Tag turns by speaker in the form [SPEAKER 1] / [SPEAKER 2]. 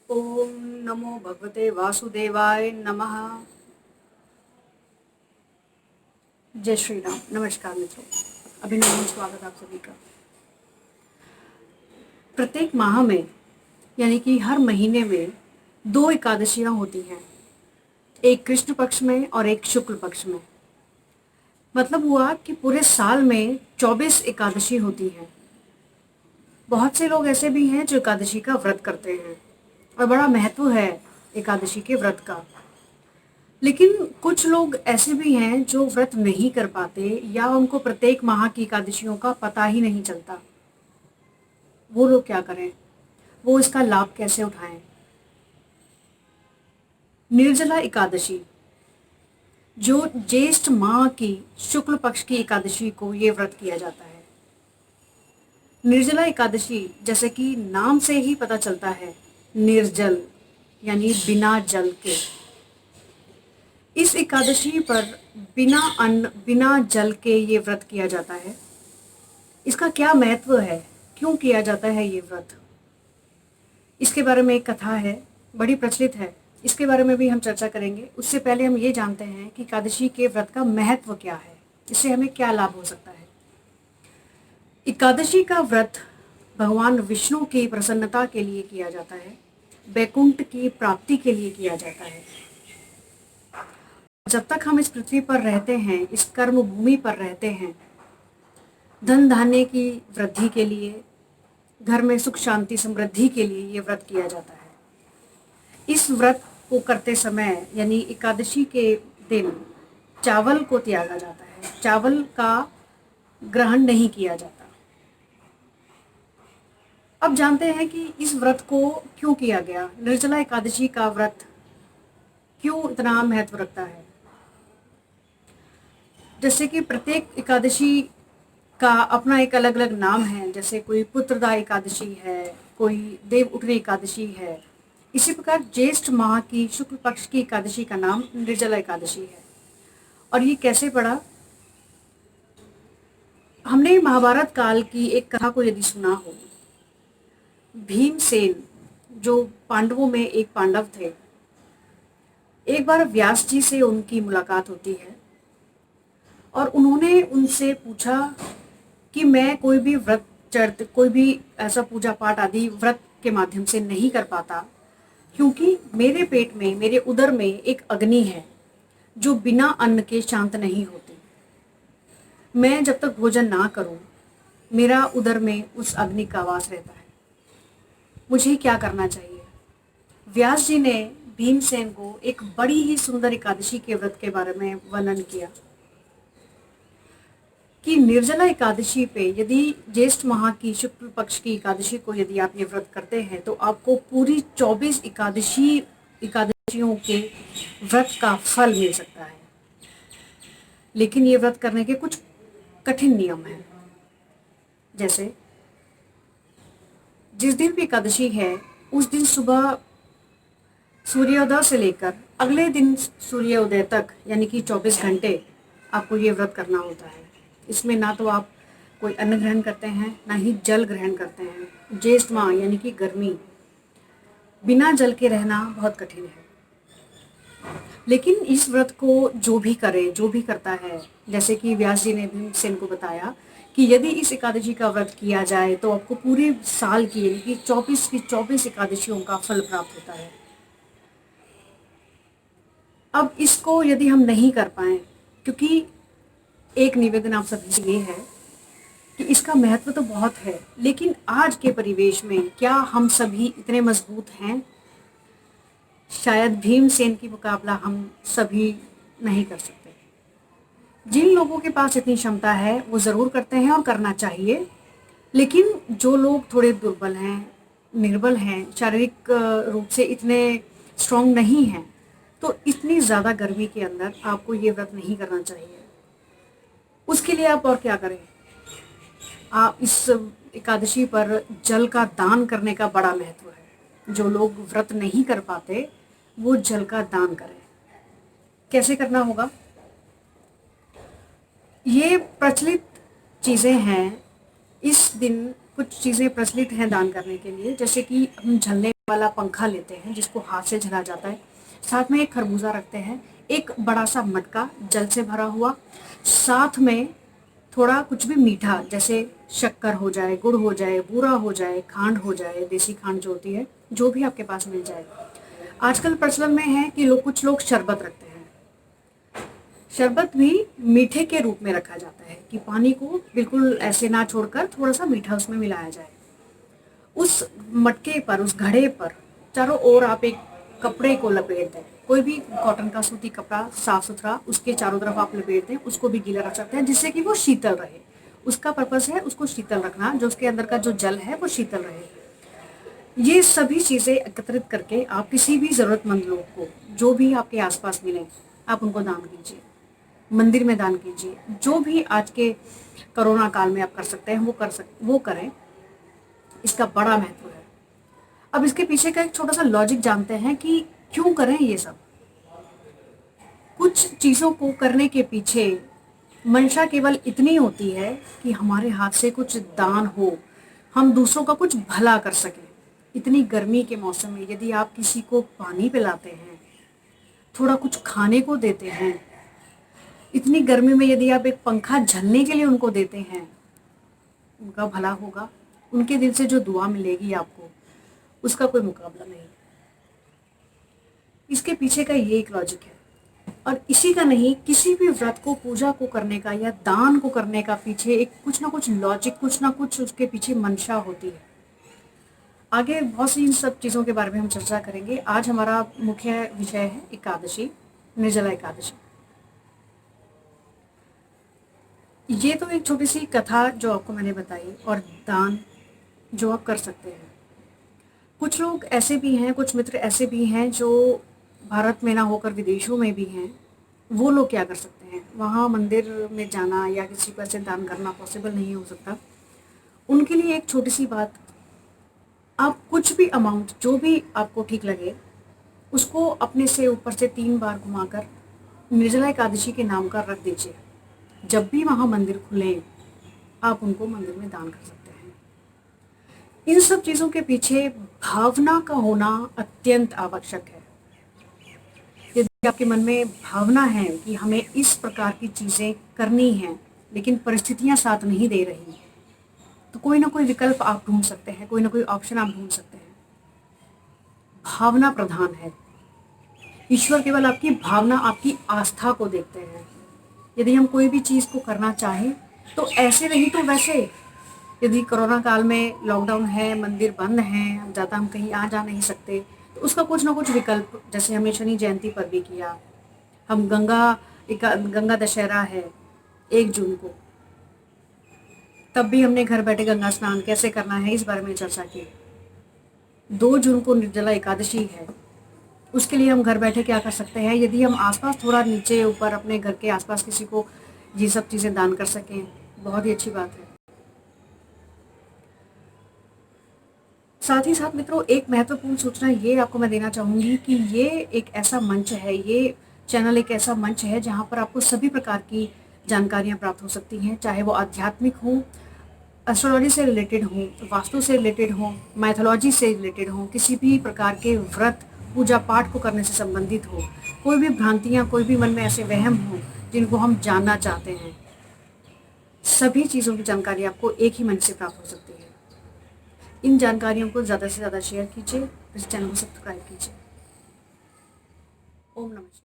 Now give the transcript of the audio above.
[SPEAKER 1] ओम नमो भगवते वासुदेवाय नमः। जय श्री राम। नमस्कार मित्रों, अभिनंदन, स्वागत आप सभी का। प्रत्येक माह में यानी कि हर महीने में दो एकादशियां होती हैं, एक कृष्ण पक्ष में और एक शुक्ल पक्ष में। मतलब हुआ कि पूरे साल में 24 एकादशी होती हैं। बहुत से लोग ऐसे भी हैं जो एकादशी का व्रत करते हैं और बड़ा महत्व है एकादशी के व्रत का। लेकिन कुछ लोग ऐसे भी हैं जो व्रत नहीं कर पाते या उनको प्रत्येक माह की एकादशियों का पता ही नहीं चलता। वो लोग क्या करें, वो इसका लाभ कैसे उठाएं? निर्जला एकादशी, जो ज्येष्ठ माह की शुक्ल पक्ष की एकादशी को ये व्रत किया जाता है। निर्जला एकादशी, जैसे कि नाम से ही पता चलता है, निर्जल यानी बिना जल के। इस एकादशी पर बिना अन्न बिना जल के ये व्रत किया जाता है। इसका क्या महत्व है, क्यों किया जाता है ये व्रत, इसके बारे में एक कथा है, बड़ी प्रचलित है। इसके बारे में भी हम चर्चा करेंगे। उससे पहले हम ये जानते हैं कि एकादशी के व्रत का महत्व क्या है, इससे हमें क्या लाभ हो सकता है। एकादशी का व्रत भगवान विष्णु की प्रसन्नता के लिए किया जाता है, वैकुंठ की प्राप्ति के लिए किया जाता है। जब तक हम इस पृथ्वी पर रहते हैं, इस कर्म भूमि पर रहते हैं, धन धान्य की वृद्धि के लिए, घर में सुख शांति समृद्धि के लिए ये व्रत किया जाता है। इस व्रत को करते समय यानी एकादशी के दिन चावल को त्यागा जाता है, चावल का ग्रहण नहीं किया जाता। अब जानते हैं कि इस व्रत को क्यों किया गया, निर्जला एकादशी का व्रत क्यों इतना महत्व रखता है। जैसे कि प्रत्येक एकादशी का अपना एक अलग अलग नाम है, जैसे कोई पुत्रदा एकादशी है, कोई देव उठनी एकादशी है। इसी प्रकार ज्येष्ठ माह की शुक्ल पक्ष की एकादशी का नाम निर्जला एकादशी है। और ये कैसे पड़ा? हमने महाभारत काल की एक कथा को यदि सुना हो, भीमसेन जो पांडवों में एक पांडव थे, एक बार व्यास जी से उनकी मुलाकात होती है और उन्होंने उनसे पूछा कि मैं कोई भी व्रत चर्त, कोई भी ऐसा पूजा पाठ आदि व्रत के माध्यम से नहीं कर पाता, क्योंकि मेरे पेट में, मेरे उदर में एक अग्नि है जो बिना अन्न के शांत नहीं होती। मैं जब तक भोजन ना करूं, मेरा उदर में उस अग्नि का वास रहता है। मुझे क्या करना चाहिए? व्यास जी ने भीमसेन को एक बड़ी ही सुंदर एकादशी के व्रत के बारे में वर्णन किया कि निर्जला एकादशी पे, यदि ज्येष्ठ माह की शुक्ल पक्ष की एकादशी को यदि आप ये व्रत करते हैं तो आपको पूरी 24 एकादशियों के व्रत का फल मिल सकता है। लेकिन ये व्रत करने के कुछ कठिन नियम हैं। जैसे जिस दिन भी एकादशी है उस दिन सुबह सूर्योदय से लेकर अगले दिन सूर्योदय तक यानी कि 24 घंटे आपको ये व्रत करना होता है। इसमें ना तो आप कोई अन्न ग्रहण करते हैं, ना ही जल ग्रहण करते हैं। ज्येष्ठ माह यानी कि गर्मी, बिना जल के रहना बहुत कठिन है। लेकिन इस व्रत को जो भी करे, जो भी करता है, जैसे कि व्यास जी ने भीमसेन को बताया कि यदि इस एकादशी का व्रत किया जाए तो आपको पूरे साल की यानी कि 24 की 24 एकादशियों का फल प्राप्त होता है। अब इसको यदि हम नहीं कर पाए, क्योंकि एक निवेदन आप सभी से ये है कि इसका महत्व तो बहुत है, लेकिन आज के परिवेश में क्या हम सभी इतने मजबूत हैं? शायद भीमसेन की मुकाबला हम सभी नहीं कर सकते। जिन लोगों के पास इतनी क्षमता है वो ज़रूर करते हैं और करना चाहिए। लेकिन जो लोग थोड़े दुर्बल हैं, निर्बल हैं, शारीरिक रूप से इतने स्ट्रांग नहीं हैं, तो इतनी ज़्यादा गर्मी के अंदर आपको ये व्रत नहीं करना चाहिए। उसके लिए आप और क्या करें, आप इस एकादशी पर जल का दान करने का बड़ा महत्व है। जो लोग व्रत नहीं कर पाते वो जल का दान करें। कैसे करना होगा? ये प्रचलित चीज़ें हैं। इस दिन कुछ चीज़ें प्रचलित हैं दान करने के लिए, जैसे कि हम झलने वाला पंखा लेते हैं जिसको हाथ से झला जाता है, साथ में एक खरबूजा रखते हैं, एक बड़ा सा मटका जल से भरा हुआ, साथ में थोड़ा कुछ भी मीठा जैसे शक्कर हो जाए, गुड़ हो जाए, बूरा हो जाए, खांड हो जाए, देसी खांड जो होती है, जो भी आपके पास मिल जाए। आजकल प्रचलन में है कि कुछ लोग शरबत रखते हैं। शरबत भी मीठे के रूप में रखा जाता है कि पानी को बिल्कुल ऐसे ना छोड़कर थोड़ा सा मीठा उसमें मिलाया जाए। उस मटके पर, उस घड़े पर चारों ओर आप एक कपड़े को लपेट दें, कोई भी कॉटन का सूती कपड़ा साफ सुथरा, उसके चारों तरफ आप लपेट दें, उसको भी गीला रख सकते हैं जिससे कि वो शीतल रहे। उसका पर्पस है उसको शीतल रखना, जो उसके अंदर का जो जल है वो शीतल रहे। ये सभी चीज़ें एकत्रित करके आप किसी भी ज़रूरतमंद लोग को, जो भी आपके आसपास मिले, आप उनको दान कीजिए, मंदिर में दान कीजिए। जो भी आज के कोरोना काल में आप कर सकते हैं वो करें। इसका बड़ा महत्व है। अब इसके पीछे का एक छोटा सा लॉजिक जानते हैं कि क्यों करें ये सब। कुछ चीज़ों को करने के पीछे मंशा केवल इतनी होती है कि हमारे हाथ से कुछ दान हो, हम दूसरों का कुछ भला कर सकें। इतनी गर्मी के मौसम में यदि आप किसी को पानी पिलाते हैं, थोड़ा कुछ खाने को देते हैं, इतनी गर्मी में यदि आप एक पंखा झलने के लिए उनको देते हैं, उनका भला होगा। उनके दिल से जो दुआ मिलेगी आपको, उसका कोई मुकाबला नहीं। इसके पीछे का ये एक लॉजिक है। और इसी का नहीं, किसी भी व्रत को, पूजा को करने का या दान को करने का पीछे एक कुछ ना कुछ लॉजिक, कुछ ना कुछ उसके पीछे मंशा होती है। आगे बहुत सी इन सब चीज़ों के बारे में हम चर्चा करेंगे। आज हमारा मुख्य विषय है एकादशी, निर्जला एकादशी। ये तो एक छोटी सी कथा जो आपको मैंने बताई, और दान जो आप कर सकते हैं। कुछ लोग ऐसे भी हैं, कुछ मित्र ऐसे भी हैं जो भारत में ना होकर विदेशों में भी हैं। वो लोग क्या कर सकते हैं? वहाँ मंदिर में जाना या किसी को ऐसे दान करना पॉसिबल नहीं हो सकता। उनके लिए एक छोटी सी बात, आप कुछ भी अमाउंट, जो भी आपको ठीक लगे, उसको अपने से ऊपर से 3 बार घुमाकर निर्जला एकादशी के नाम का रख दीजिए। जब भी वहाँ मंदिर खुले, आप उनको मंदिर में दान कर सकते हैं। इन सब चीज़ों के पीछे भावना का होना अत्यंत आवश्यक है। यदि आपके मन में भावना है कि हमें इस प्रकार की चीज़ें करनी हैं, लेकिन परिस्थितियाँ साथ नहीं दे रही, तो कोई ना कोई विकल्प आप ढूंढ सकते हैं, कोई ना कोई ऑप्शन आप ढूंढ सकते हैं। भावना प्रधान है। ईश्वर केवल आपकी भावना, आपकी आस्था को देखते हैं। यदि हम कोई भी चीज़ को करना चाहें तो ऐसे नहीं तो वैसे। यदि कोरोना काल में लॉकडाउन है, मंदिर बंद हैं, ज़्यादा हम कहीं आ जा नहीं सकते, तो उसका कुछ ना कुछ विकल्प, जैसे हमने शनि जयंती पर भी किया। हम गंगा दशहरा है 1 जून को, तब भी हमने घर बैठे गंगा स्नान कैसे करना है इस बारे में चर्चा की। 2 जून को निर्जला एकादशी है, उसके लिए हम घर बैठे क्या कर सकते हैं? यदि हम आसपास थोड़ा नीचे ऊपर अपने घर के आसपास किसी को ये सब चीज़ें दान कर सकें, बहुत ही अच्छी बात है। साथ ही साथ मित्रों, एक महत्वपूर्ण सूचना ये आपको मैं देना चाहूँगी कि ये एक ऐसा मंच है, ये चैनल एक ऐसा मंच है जहाँ पर आपको सभी प्रकार की जानकारियाँ प्राप्त हो सकती हैं, चाहे वो आध्यात्मिक हों, एस्ट्रोलॉजी से रिलेटेड हों, वास्तु से रिलेटेड हों, मैथोलॉजी से रिलेटेड हों, किसी भी प्रकार के व्रत पूजा पाठ को करने से संबंधित हो, कोई भी भ्रांतियाँ, कोई भी मन में ऐसे वहम हो जिनको हम जानना चाहते हैं, सभी चीज़ों की जानकारी आपको एक ही मंच से प्राप्त हो सकती है। इन जानकारियों को ज़्यादा से ज़्यादा शेयर कीजिए, इस चैनल को सब्सक्राइब कीजिए। ओम नमः शिवाय।